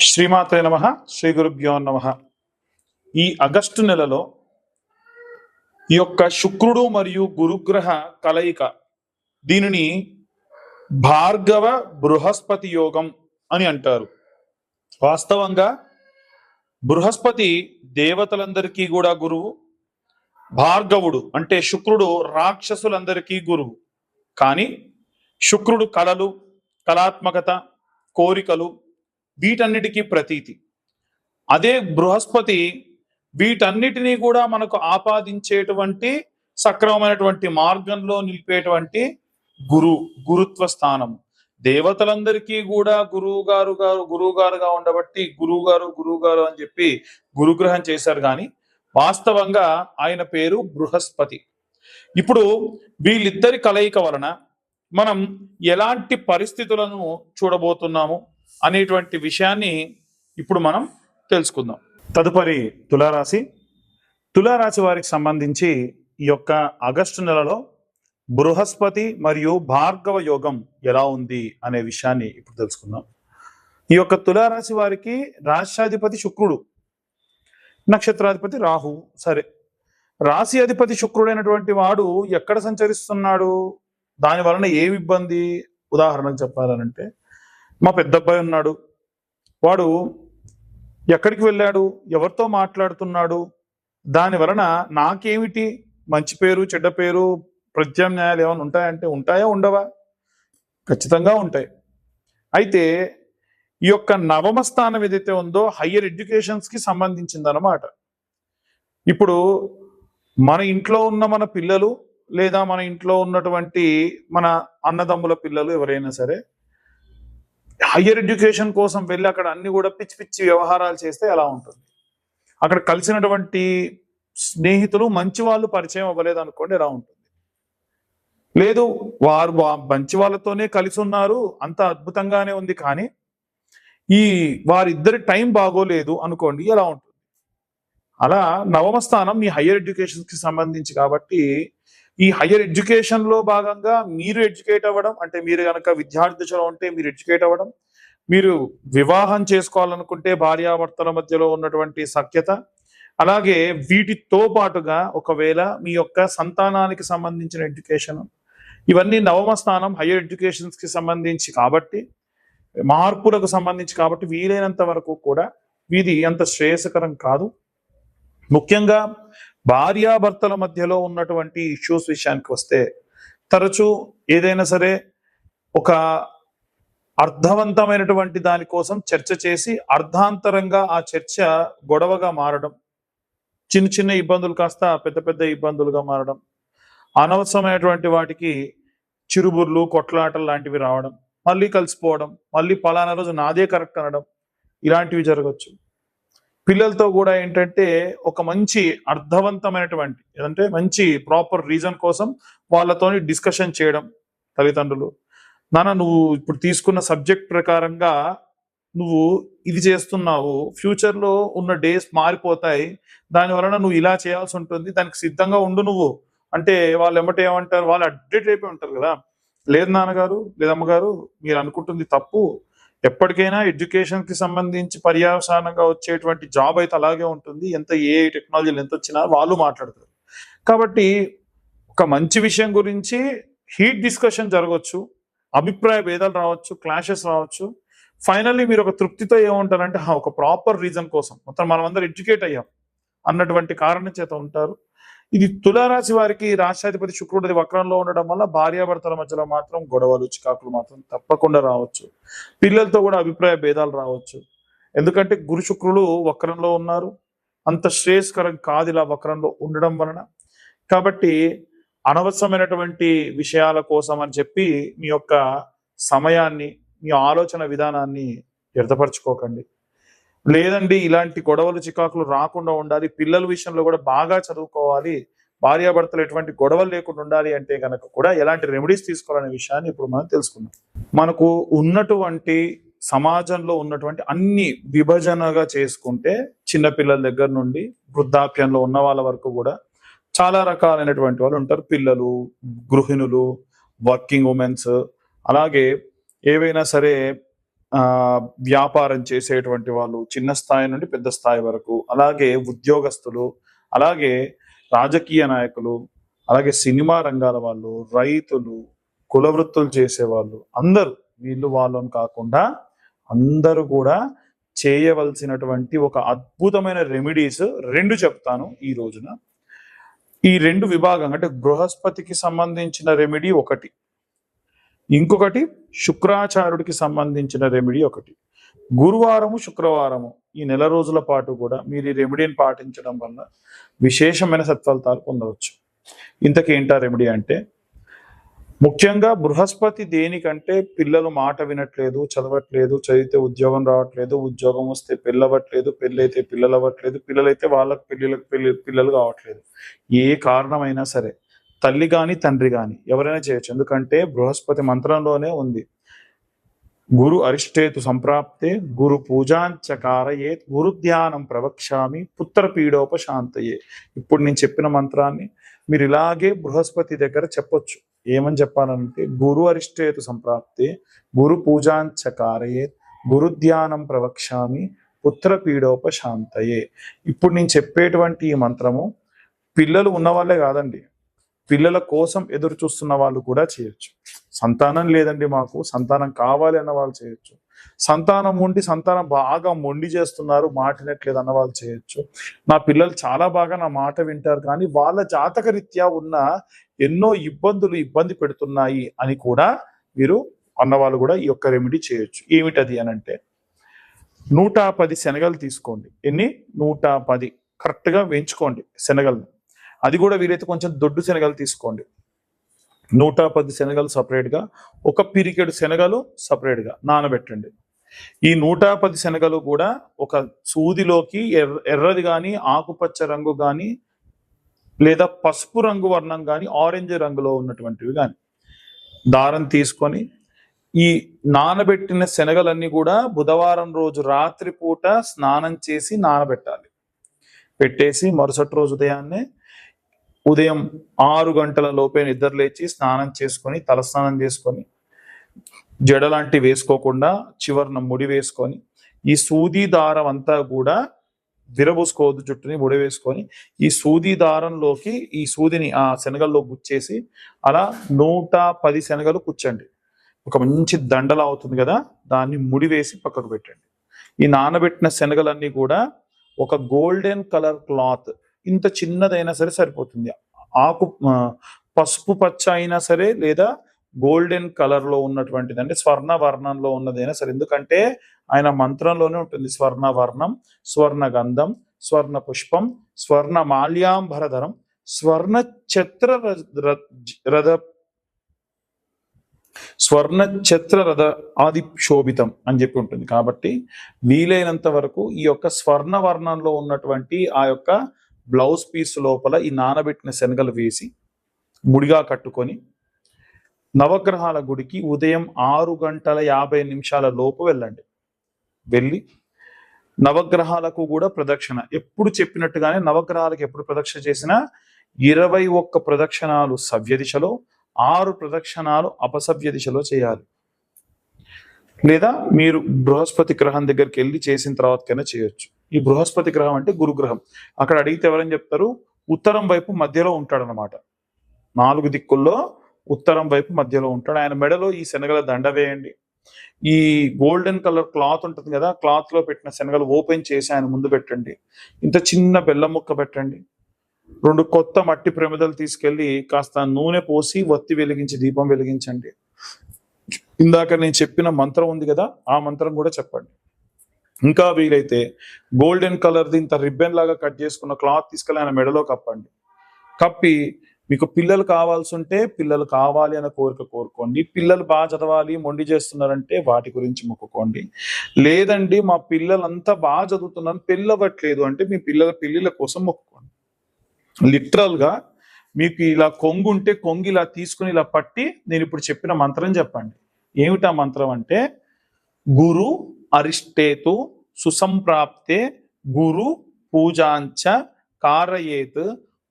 శ్రీమాత్రే నమః. శ్రీ గురుభ్యో నమః. ఈ ఆగస్టు నెలలో ఈ యొక్క శుక్రుడు మరియు గురుగ్రహ కలయిక, దీనిని భార్గవ బృహస్పతి యోగం అని అంటారు. వాస్తవంగా బృహస్పతి దేవతలందరికీ కూడా గురువు, భార్గవుడు అంటే శుక్రుడు రాక్షసులందరికీ గురువు. కానీ శుక్రుడు కళలు, కళాత్మకత, కోరికలు, వీటన్నిటికీ ప్రతీతి. అదే బృహస్పతి వీటన్నిటినీ కూడా మనకు ఆపాదించేటువంటి సక్రమమైనటువంటి మార్గంలో నిలిపేటువంటి గురుత్వ స్థానం. దేవతలందరికీ కూడా గురువుగారుగా ఉండబట్టి గురువుగారు అని చెప్పి గురుగ్రహం చేశారు. కానీ వాస్తవంగా ఆయన పేరు బృహస్పతి. ఇప్పుడు వీళ్ళిద్దరి కలయిక వలన మనం ఎలాంటి పరిస్థితులను చూడబోతున్నాము అనేటువంటి విషయాన్ని ఇప్పుడు మనం తెలుసుకుందాం. తదుపరి తులారాశి వారికి సంబంధించి ఈ యొక్క ఆగస్టు నెలలో బృహస్పతి మరియు భార్గవ యోగం ఎలా ఉంది అనే విషయాన్ని ఇప్పుడు తెలుసుకుందాం. ఈ యొక్క తులారాశి వారికి రాశ్యాధిపతి శుక్రుడు, నక్షత్రాధిపతి రాహు. సరే, రాశి అధిపతి శుక్రుడైనటువంటి వాడు ఎక్కడ సంచరిస్తున్నాడు, దాని వలన ఏమి ఇబ్బంది? ఉదాహరణకు చెప్పాలనంటే, మా పెద్ద అబ్బాయి ఉన్నాడు, వాడు ఎక్కడికి వెళ్ళాడు, ఎవరితో మాట్లాడుతున్నాడు, దాని వలన నాకేమిటి మంచి పేరు చెడ్డ పేరు ప్రత్యామ్నాయాలు ఏమైనా ఉంటాయంటే ఉంటాయా ఉండవా? ఖచ్చితంగా ఉంటాయి. అయితే ఈ యొక్క నవమ స్థానం ఏదైతే ఉందో హయ్యర్ ఎడ్యుకేషన్స్ కి సంబంధించింది అన్నమాట. ఇప్పుడు మన ఇంట్లో ఉన్న మన పిల్లలు లేదా మన ఇంట్లో ఉన్నటువంటి మన అన్నదమ్ముల పిల్లలు ఎవరైనా సరే హయ్యర్ ఎడ్యుకేషన్ కోసం వెళ్ళి అక్కడ అన్ని కూడా పిచ్చి పిచ్చి వ్యవహారాలు చేస్తే ఎలా ఉంటుంది? అక్కడ కలిసినటువంటి స్నేహితులు మంచి వాళ్ళు పరిచయం అవ్వలేదు అనుకోండి, ఎలా ఉంటుంది? లేదు, వారు మంచి వాళ్ళతోనే కలిసి ఉన్నారు, అంత అద్భుతంగానే ఉంది, కానీ ఈ వారిద్దరి టైం బాగోలేదు అనుకోండి, ఎలా ఉంటుంది? అలా నవమ స్థానం మీ హయ్యర్ ఎడ్యుకేషన్ కి సంబంధించి కాబట్టి ఈ హయ్యర్ ఎడ్యుకేషన్ లో భాగంగా మీరు ఎడ్యుకేట్ అవ్వడం, అంటే మీరు కనుక విద్యార్థి దశలో ఉంటే మీరు ఎడ్యుకేట్ అవ్వడం, మీరు వివాహం చేసుకోవాలనుకుంటే భార్యాభర్తల మధ్యలో ఉన్నటువంటి సఖ్యత, అలాగే వీటితో పాటుగా ఒకవేళ మీ యొక్క సంతానానికి సంబంధించిన ఎడ్యుకేషన్, ఇవన్నీ నవమ స్థానం హయ్యర్ ఎడ్యుకేషన్స్ కి సంబంధించి కాబట్టి, మార్పులకు సంబంధించి కాబట్టి వీలైనంత వరకు కూడా ఇది అంత శ్రేయస్కరం కాదు. ముఖ్యంగా భార్యాభర్తల మధ్యలో ఉన్నటువంటి ఇష్యూస్ విషయానికి వస్తే, తరచూ ఏదైనా సరే ఒక అర్థవంతమైనటువంటి దానికోసం చర్చ చేసి అర్ధాంతరంగా ఆ చర్చ గొడవగా మారడం, చిన్న చిన్న ఇబ్బందులు కాస్త పెద్ద పెద్ద ఇబ్బందులుగా మారడం, అనవసరమైనటువంటి వాటికి చిరుబుర్లు కొట్లాటలు లాంటివి రావడం, మళ్ళీ కలిసిపోవడం, మళ్ళీ పలానా రోజు నాదే కరెక్ట్ అనడం, ఇలాంటివి జరగచ్చు. పిల్లలతో కూడా ఏంటంటే ఒక మంచి అర్థవంతమైనటువంటి ఏదంటే మంచి ప్రాపర్ రీజన్ కోసం వాళ్ళతోని డిస్కషన్ చేయడం, తల్లిదండ్రులు నాన్న నువ్వు ఇప్పుడు తీసుకున్న సబ్జెక్ట్ ప్రకారంగా నువ్వు ఇది చేస్తున్నావు, ఫ్యూచర్లో ఉన్న డేస్ మారిపోతాయి, దాని వలన నువ్వు ఇలా చేయాల్సి ఉంటుంది, దానికి సిద్ధంగా ఉండు నువ్వు అంటే వాళ్ళు ఏమంటారు, వాళ్ళు అప్డేట్ అయిపోయి ఉంటారు కదా. లేదు నాన్నగారు, లేదమ్మగారు, మీరు అనుకుంటుంది తప్పు, ఎప్పటికైనా ఎడ్యుకేషన్ కి సంబంధించి పర్యవసానంగా వచ్చేటువంటి జాబ్ అయితే అలాగే ఉంటుంది, ఎంత ఏ టెక్నాలజీలు ఎంత వచ్చినా వాళ్ళు మాట్లాడతారు. కాబట్టి ఒక మంచి విషయం గురించి హీట్ డిస్కషన్ జరగవచ్చు, అభిప్రాయ భేదాలు రావచ్చు, క్లాషెస్ రావచ్చు. ఫైనల్లీ మీరు ఒక తృప్తితో ఏముంటారంటే ఒక ప్రాపర్ రీజన్ కోసం మొత్తం మనం అందరూ ఎడ్యుకేట్ అయ్యాం అన్నటువంటి కారణం చేత ఉంటారు. ఇది తులారాశి వారికి రాష్ట్రాధిపతి శుక్రుడి వక్రంలో ఉండడం వల్ల భార్యాభర్తల మధ్యలో మాత్రం గొడవలు చికాకులు మాత్రం తప్పకుండా రావచ్చు. పిల్లలతో కూడా అభిప్రాయ భేదాలు రావచ్చు. ఎందుకంటే గురు శుక్రులు వక్రంలో ఉన్నారు, అంత శ్రేయస్కరం కాదు ఇలా వక్రంలో ఉండడం వలన. కాబట్టి అనవసరమైనటువంటి విషయాల కోసం అని చెప్పి మీ యొక్క సమయాన్ని, మీ ఆలోచన విధానాన్ని వ్యర్థపరచుకోకండి. లేదండి, ఇలాంటి గొడవలు చికాకులు రాకుండా ఉండాలి, పిల్లల విషయంలో కూడా బాగా చదువుకోవాలి, భార్యాభర్తలు ఎటువంటి గొడవలు లేకుండా ఉండాలి అంటే కనుక కూడా ఎలాంటి రెమెడీస్ తీసుకోవాలనే విషయాన్ని ఇప్పుడు మనం తెలుసుకుందాం. మనకు ఉన్నటువంటి సమాజంలో ఉన్నటువంటి అన్ని విభజనగా చేసుకుంటే చిన్నపిల్లల దగ్గర నుండి వృద్ధాప్యంలో ఉన్న వాళ్ళ వరకు కూడా చాలా రకాలైనటువంటి వాళ్ళు ఉంటారు. పిల్లలు, గృహిణులు, వర్కింగ్ ఉమెన్స్, అలాగే ఏవైనా సరే వ్యాపారం చేసేటువంటి వాళ్ళు చిన్న స్థాయి నుండి పెద్ద స్థాయి వరకు, అలాగే ఉద్యోగస్తులు, అలాగే రాజకీయ నాయకులు, అలాగే సినిమా రంగాల వాళ్ళు, రైతులు, కుల వృత్తులు చేసేవాళ్ళు, అందరూ వీళ్ళు వాళ్ళని కాకుండా అందరూ కూడా చేయవలసినటువంటి ఒక అద్భుతమైన రెమెడీస్ 2 చెప్తాను ఈ రోజున. ఈ 2 విభాగం అంటే బృహస్పతికి సంబంధించిన రెమెడీ ఒకటి, ఇంకొకటి శుక్రాచార్యుడికి సంబంధించిన రెమెడీ ఒకటి. గురువారము శుక్రవారము ఈ నెల రోజుల పాటు కూడా మీరు ఈ రెమెడీని పాటించడం వల్ల విశేషమైన సత్ఫలితాలు పొందవచ్చు. ఇంతకేంటా రెమెడీ అంటే, ముఖ్యంగా బృహస్పతి దేనికంటే పిల్లలు మాట వినట్లేదు, చదవట్లేదు, చదివితే ఉద్యోగం రావట్లేదు, ఉద్యోగం వస్తే పెళ్ళవట్లేదు, పెళ్ళైతే పిల్లలు అవ్వట్లేదు, పిల్లలైతే వాళ్ళకి పిల్లలు కావట్లేదు, ఏ కారణమైనా సరే తల్లి గాని తండ్రి గాని ఎవరైనా చేయొచ్చు. ఎందుకంటే బృహస్పతి మంత్రంలోనే ఉంది, గురు అరిష్టేతు సంప్రాప్తే గురు పూజాంచకారయే గురు ధ్యానం ప్రవక్ష్యామి పుత్ర పీడోపశాంతయే. ఇప్పుడు నేను చెప్పిన మంత్రాన్ని మీరు ఇలాగే బృహస్పతి దగ్గర చెప్పొచ్చు. ఏమని చెప్పాలంటే, గురు అరిష్టేతు సంప్రాప్తే గురు పూజాంచకారయే గురు ధ్యానం ప్రవక్ష్యామి పుత్ర పీడోపశాంతయే. ఇప్పుడు నేను చెప్పేటువంటి ఈ మంత్రము పిల్లలు ఉన్నవాళ్ళే కాదండి, పిల్లల కోసం ఎదురు చూస్తున్న వాళ్ళు కూడా చేయొచ్చు. సంతానం లేదండి మాకు, సంతానం కావాలి అన్న వాళ్ళు చేయొచ్చు. సంతానం ఉండి సంతానం బాగా మొండి చేస్తున్నారు, మాటినట్లేదు అన్న వాళ్ళు చేయొచ్చు. నా పిల్లలు చాలా బాగా నా మాట వింటారు కానీ వాళ్ళ జాతక రీత్యా ఉన్న ఎన్నో ఇబ్బంది పెడుతున్నాయి అని కూడా మీరు అన్నవాళ్ళు కూడా ఈ యొక్క రెమెడీ చేయొచ్చు. ఏమిటది అని అంటే, 110 శనగలు తీసుకోండి. ఎన్ని? 110 కరెక్ట్గా వేయించుకోండి శనగలను. అది కూడా వీలైతే కొంచెం దొడ్డు శనగలు తీసుకోండి. 110 శనగలు సపరేట్గా, ఒక పిరికెడు శనగలు సపరేట్గా నానబెట్టండి. ఈ 110 శనగలు కూడా ఒక సూదిలోకి ఎర్రది కానీ, ఆకుపచ్చ రంగు కానీ, లేదా పసుపు రంగు వర్ణం కానీ, ఆరెంజ్ రంగులో ఉన్నటువంటివి కానీ దారం తీసుకొని ఈ నానబెట్టిన శనగలన్నీ కూడా బుధవారం రోజు రాత్రి పూట స్నానం చేసి నానబెట్టాలి. పెట్టేసి మరుసటి రోజు ఉదయం 6 గంటల లోపే నిద్ర లేచి స్నానం చేసుకొని, తలస్నానం చేసుకొని, జడలాంటి వేసుకోకుండా చివరిన ముడి వేసుకొని, ఈ సూది దారం అంతా కూడా విరబూసుకోవద్దు, చుట్టూని ముడి వేసుకొని ఈ సూది దారంలోకి ఈ సూదిని ఆ శనగల్లో గుచ్చేసి అలా 110 శనగలు కూర్చండి. ఒక మంచి దండలా అవుతుంది కదా, దాన్ని ముడి వేసి పక్కకు పెట్టండి. ఈ నానబెట్టిన శనగలన్నీ కూడా ఒక గోల్డెన్ కలర్ క్లాత్, ఇంత చిన్నదైనా సరే సరిపోతుంది, పసుపు పచ్చ అయినా సరే లేదా గోల్డెన్ కలర్ లో ఉన్నటువంటిది అంటే స్వర్ణ వర్ణంలో ఉన్నదైనా సరే. ఎందుకంటే ఆయన మంత్రంలోనే ఉంటుంది, స్వర్ణ వర్ణం, స్వర్ణ గంధం, స్వర్ణ పుష్పం, స్వర్ణ మాల్యాంబరధరం, స్వర్ణ ఛత్ర రథ ఆది శోభితం అని చెప్పి ఉంటుంది. కాబట్టి వీలైనంత వరకు ఈ యొక్క స్వర్ణ వర్ణంలో ఉన్నటువంటి ఆ యొక్క బ్లౌజ్ పీస్ లోపల ఈ నానబెట్టిన శనగలు వేసి ముడిగా కట్టుకొని నవగ్రహాల గుడికి ఉదయం 6:50 లోపు వెళ్ళండి. వెళ్ళి నవగ్రహాలకు కూడా ప్రదక్షిణ ఎప్పుడు చెప్పినట్టుగానే, నవగ్రహాలకు ఎప్పుడు ప్రదక్షిణ చేసినా 21 ప్రదక్షిణాలు సవ్య దిశలో, 6 ప్రదక్షిణాలు అపసవ్య దిశలో చేయాలి. లేదా మీరు బృహస్పతి గ్రహం దగ్గరికి వెళ్ళి చేసిన తర్వాతకైనా చేయొచ్చు. ఈ బృహస్పతి గ్రహం అంటే గురుగ్రహం. అక్కడ అడిగితే ఎవరని చెప్తారు, ఉత్తరం వైపు మధ్యలో ఉంటాడనమాట. 4 దిక్కుల్లో ఉత్తరం వైపు మధ్యలో ఉంటాడు. ఆయన మెడలో ఈ శనగల దండ వేయండి. ఈ గోల్డెన్ కలర్ క్లాత్ ఉంటుంది కదా, క్లాత్ లో పెట్టిన శనగలు ఓపెన్ చేసి ఆయన ముందు పెట్టండి. ఇంత చిన్న బెల్లం ముక్క పెట్టండి. 2 కొత్త మట్టి ప్రమిదలు తీసుకెళ్లి కాస్త నూనె పోసి ఒత్తి వెలిగించి దీపం వెలిగించండి. ఇందాక నేను చెప్పిన మంత్రం ఉంది కదా, ఆ మంత్రం కూడా చెప్పండి. ఇంకా వీలైతే గోల్డెన్ కలర్ది ఇంత రిబ్బన్ లాగా కట్ చేసుకున్న క్లాత్ తీసుకెళ్ళి ఆయన మెడలో కప్పండి. కప్పి మీకు పిల్లలు కావాల్సి ఉంటే పిల్లలు కావాలి అన్న కోరిక కోరుకోండి. పిల్లలు బాగా చదవాలి, మొండి చేస్తున్నారంటే వాటి గురించి మొక్కుకోండి. లేదండి మా పిల్లలంతా బాగా చదువుతున్నారు, పెళ్ళవట్లేదు అంటే మీ పిల్లల కోసం మొక్కుకోండి. లిటరల్ గా మీకు ఇలా కొంగు ఉంటే కొంగు ఇలా తీసుకుని ఇలా పట్టి నేను ఇప్పుడు చెప్పిన మంత్రం చెప్పండి. ఏమిటా మంత్రం అంటే, గురు అరిష్టేతు సుసంప్రాప్తే గురు పూజాంచ కారయేత్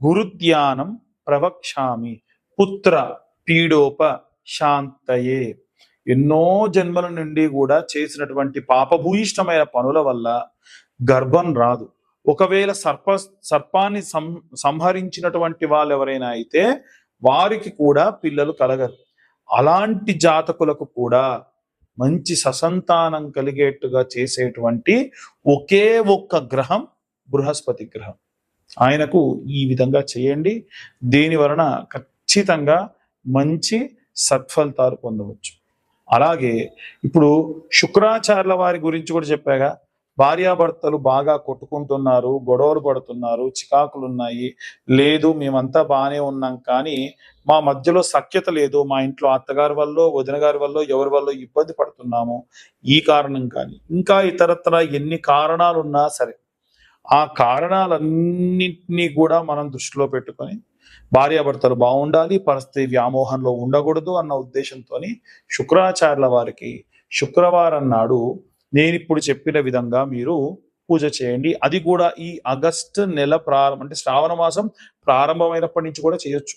గురుధ్యానం ప్రవక్ష్యామి పుత్ర పీడోప శాంతయే. ఎన్నో జన్మల నుండి కూడా చేసినటువంటి పాపభూయిష్టమైన పనుల వల్ల గర్భం రాదు. ఒకవేళ సర్పాన్ని సంహరించినటువంటి వాళ్ళు ఎవరైనా అయితే వారికి కూడా పిల్లలు కలగరు. అలాంటి జాతకులకు కూడా మంచి ససంతానం కలిగేట్టుగా చేసేటువంటి ఒకే ఒక్క గ్రహం బృహస్పతి గ్రహం. ఆయనకు ఈ విధంగా చేయండి. దీని వలన ఖచ్చితంగా మంచి సత్ఫలితాలు పొందవచ్చు. అలాగే ఇప్పుడు శుక్రాచార్యుల వారి గురించి కూడా చెప్పాగా. భార్యాభర్తలు బాగా కొట్టుకుంటున్నారు, గొడవలు పడుతున్నారు, చికాకులు ఉన్నాయి, లేదు మేమంతా బాగానే ఉన్నాం కానీ మా మధ్యలో సఖ్యత లేదు, మా ఇంట్లో అత్తగారి వల్ల వదిన గారి వల్ల ఎవరి వల్ల ఇబ్బంది పడుతున్నాము, ఈ కారణం కానీ ఇంకా ఇతరత్ర ఎన్ని కారణాలు ఉన్నా సరే ఆ కారణాలన్నింటినీ కూడా మనం దృష్టిలో పెట్టుకొని భార్యాభర్తలు బాగుండాలి, పరిస్థితి వ్యామోహంలో ఉండకూడదు అన్న ఉద్దేశంతో శుక్రాచార్యుల వారికి శుక్రవారం నాడు నేను ఇప్పుడు చెప్పిన విధంగా మీరు పూజ చేయండి. అది కూడా ఈ ఆగస్టు నెల ప్రారంభం అంటే శ్రావణ మాసం ప్రారంభమైనప్పటి నుంచి కూడా చేయొచ్చు.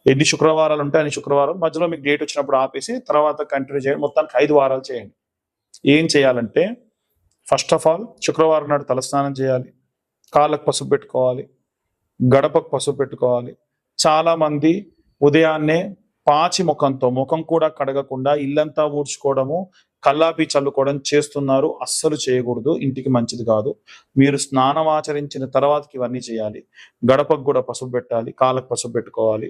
ఎన్ని శుక్రవారాలు ఉంటే అన్ని శుక్రవారం మధ్యలో మీకు డేట్ వచ్చినప్పుడు ఆపేసి తర్వాత కంటిన్యూ చేయండి. మొత్తానికి 5 వారాలు చేయండి. ఏం చేయాలంటే ఫస్ట్ ఆఫ్ ఆల్ శుక్రవారం నాడు తలస్నానం చేయాలి, కాళ్ళకు పసుపు పెట్టుకోవాలి, గడపకు పసుపు పెట్టుకోవాలి. చాలా మంది ఉదయాన్నే పాచి ముఖం కూడా కడగకుండా ఇల్లంతా ఊడ్చుకోవడము, కల్లాపి చల్లుకోవడం చేస్తున్నారు. అస్సలు చేయకూడదు, ఇంటికి మంచిది కాదు. మీరు స్నానం ఆచరించిన తర్వాతకి ఇవన్నీ చేయాలి. గడపకు కూడా పసుపు పెట్టాలి, కాళ్ళకు పసుపు పెట్టుకోవాలి.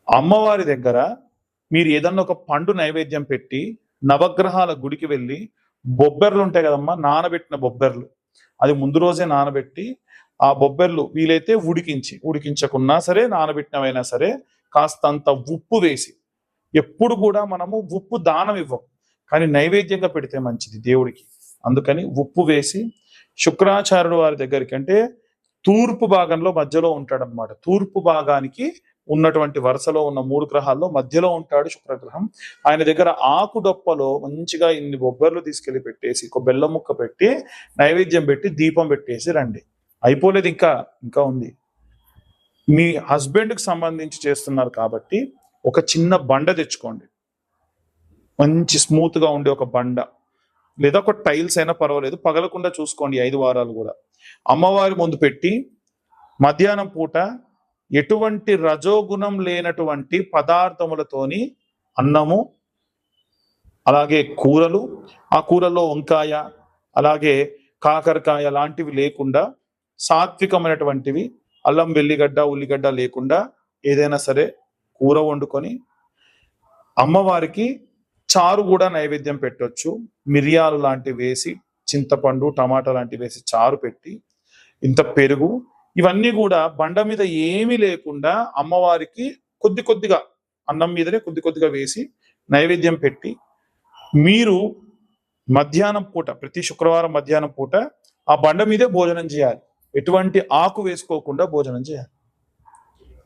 అమ్మవారి దగ్గర మీరు ఏదన్నా ఒక పండు నైవేద్యం పెట్టి నవగ్రహాల గుడికి వెళ్ళి బొబ్బెర్లు ఉంటాయి కదమ్మా, నానబెట్టిన బొబ్బెర్లు, అది ముందు రోజే నానబెట్టి ఆ బొబ్బెర్లు వీలైతే ఉడికించకున్నా సరే నానబెట్టినవైనా సరే కాస్తంత ఉప్పు వేసి, ఎప్పుడు కూడా మనము ఉప్పు దానం ఇవ్వం కానీ నైవేద్యంగా పెడితే మంచిది దేవుడికి, అందుకని ఉప్పు వేసి శుక్రాచార్యుడు వారి దగ్గరికి అంటే తూర్పు భాగంలో మధ్యలో ఉంటాడనమాట. తూర్పు భాగానికి ఉన్నటువంటి వరుసలో ఉన్న 3 గ్రహాల్లో మధ్యలో ఉంటాడు శుక్రగ్రహం. ఆయన దగ్గర ఆకు డొప్పలో మంచిగా ఇన్ని బొబ్బర్లు తీసుకెళ్లి పెట్టేసి ఒక బెల్లం ముక్క పెట్టి నైవేద్యం పెట్టి దీపం పెట్టేసి రండి. అయిపోలేదు, ఇంకా ఉంది. మీ హస్బెండ్కి సంబంధించి చేస్తున్నారు కాబట్టి ఒక చిన్న బండ తెచ్చుకోండి, మంచి స్మూత్ గా ఉండే ఒక బండ లేదా ఒక టైల్స్ అయినా పర్వాలేదు, పగలకుండా చూసుకోండి 5 వారాలు కూడా. అమ్మవారి ముందు పెట్టి మధ్యాహ్నం పూట ఎటువంటి రజోగుణం లేనటువంటి పదార్థములతోని అన్నము, అలాగే కూరలు, ఆ కూరల్లో వంకాయ అలాగే కాకరకాయ లాంటివి లేకుండా సాత్వికమైనటువంటివి, అల్లం వెల్లిగడ్డ ఉల్లిగడ్డ లేకుండా ఏదైనా సరే కూర వండుకొని అమ్మవారికి చారు కూడా నైవేద్యం పెట్టొచ్చు. మిరియాలు లాంటివి వేసి, చింతపండు టమాటా లాంటివి వేసి చారు పెట్టి, ఇంత పెరుగు, ఇవన్నీ కూడా బండ మీద ఏమీ లేకుండా అమ్మవారికి కొద్దిగా అన్నం మీదనే కొద్దిగా వేసి నైవేద్యం పెట్టి మీరు మధ్యాహ్నం పూట ప్రతి శుక్రవారం మధ్యాహ్నం పూట ఆ బండ మీదే భోజనం చేయాలి. ఎటువంటి ఆకు వేసుకోకుండా భోజనం చేయాలి.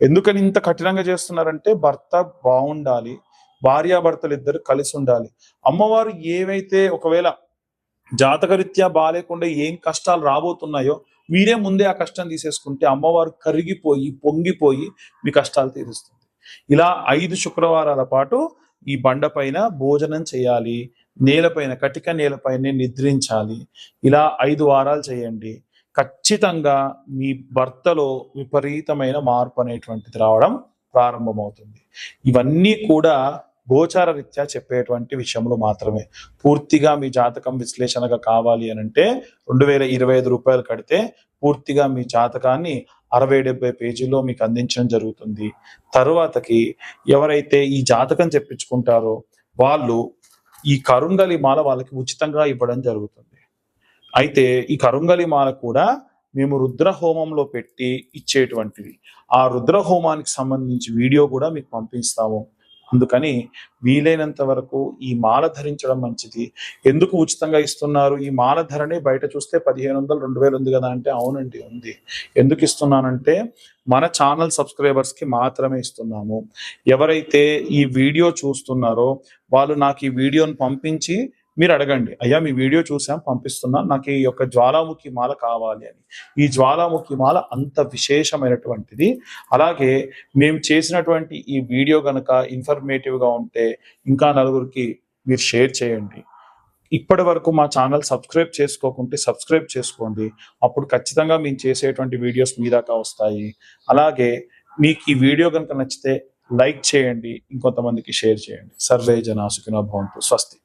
ఎందుకని ఇంత కఠినంగా చేస్తున్నారంటే భర్త బాగుండాలి, భార్యాభర్తలు ఇద్దరు కలిసి ఉండాలి. అమ్మవారు ఏవైతే ఒకవేళ జాతకరీత్యా బాగాలేకుండా ఏం కష్టాలు రాబోతున్నాయో మీరే ముందే ఆ కష్టం తీసేసుకుంటే అమ్మవారు కరిగిపోయి పొంగిపోయి మీ కష్టాలు తీరుస్తుంది. ఇలా 5 శుక్రవారాల పాటు ఈ బండ పైన భోజనం చేయాలి, నేలపైన కటిక నేలపైనే నిద్రించాలి. ఇలా 5 వారాలు చేయండి. ఖచ్చితంగా మీ భర్తలో విపరీతమైన మార్పు అనేటువంటిది రావడం ప్రారంభమవుతుంది. ఇవన్నీ కూడా గోచార రీత్యా చెప్పేటువంటి విషయంలో మాత్రమే. పూర్తిగా మీ జాతకం విశ్లేషణగా కావాలి అని అంటే 2025 రూపాయలు కడితే పూర్తిగా మీ జాతకాన్ని 60-70 పేజీల్లో మీకు అందించడం జరుగుతుంది. తరువాతకి ఎవరైతే ఈ జాతకం చెప్పించుకుంటారో వాళ్ళు ఈ కరుంగలి మాల వాళ్ళకి ఉచితంగా ఇవ్వడం జరుగుతుంది. అయితే ఈ కరుంగలి మాల కూడా మేము రుద్ర హోమంలో పెట్టి ఇచ్చేటువంటిది. ఆ రుద్ర హోమానికి సంబంధించి వీడియో కూడా మీకు పంపిస్తాము. అందుకని వీలైనంత వరకు ఈ మాల ధరించడం మంచిది. ఎందుకు ఉచితంగా ఇస్తున్నారు? ఈ మాల ధరని బయట చూస్తే 1500 2000 ఉంది కదా అంటే అవునండి ఉంది. ఎందుకు ఇస్తున్నానంటే మన ఛానల్ సబ్స్క్రైబర్స్ కి మాత్రమే ఇస్తున్నాము. ఎవరైతే ఈ వీడియో చూస్తున్నారో వాళ్ళు నాకు ఈ వీడియోని పంపించి మీరు అడగండి, అయ్యా మీ వీడియో చూసాం పంపిస్తున్నాం, నాకు ఈ యొక్క జ్వాలాముఖి మాల కావాలి అని. ఈ జ్వాలాముఖి మాల అంత విశేషమైనటువంటిది. అలాగే మేము చేసినటువంటి ఈ వీడియో గనక ఇన్ఫర్మేటివ్గా ఉంటే ఇంకా నలుగురికి మీరు షేర్ చేయండి. ఇప్పటి వరకు మా ఛానల్ సబ్స్క్రైబ్ చేసుకోకుంటే సబ్స్క్రైబ్ చేసుకోండి. అప్పుడు ఖచ్చితంగా మేము చేసేటువంటి వీడియోస్ మీ దాకా వస్తాయి. అలాగే మీకు ఈ వీడియో కనుక నచ్చితే లైక్ చేయండి, ఇంకొంతమందికి షేర్ చేయండి. సర్వే జనా సుఖినో భవంతు. స్వస్తి.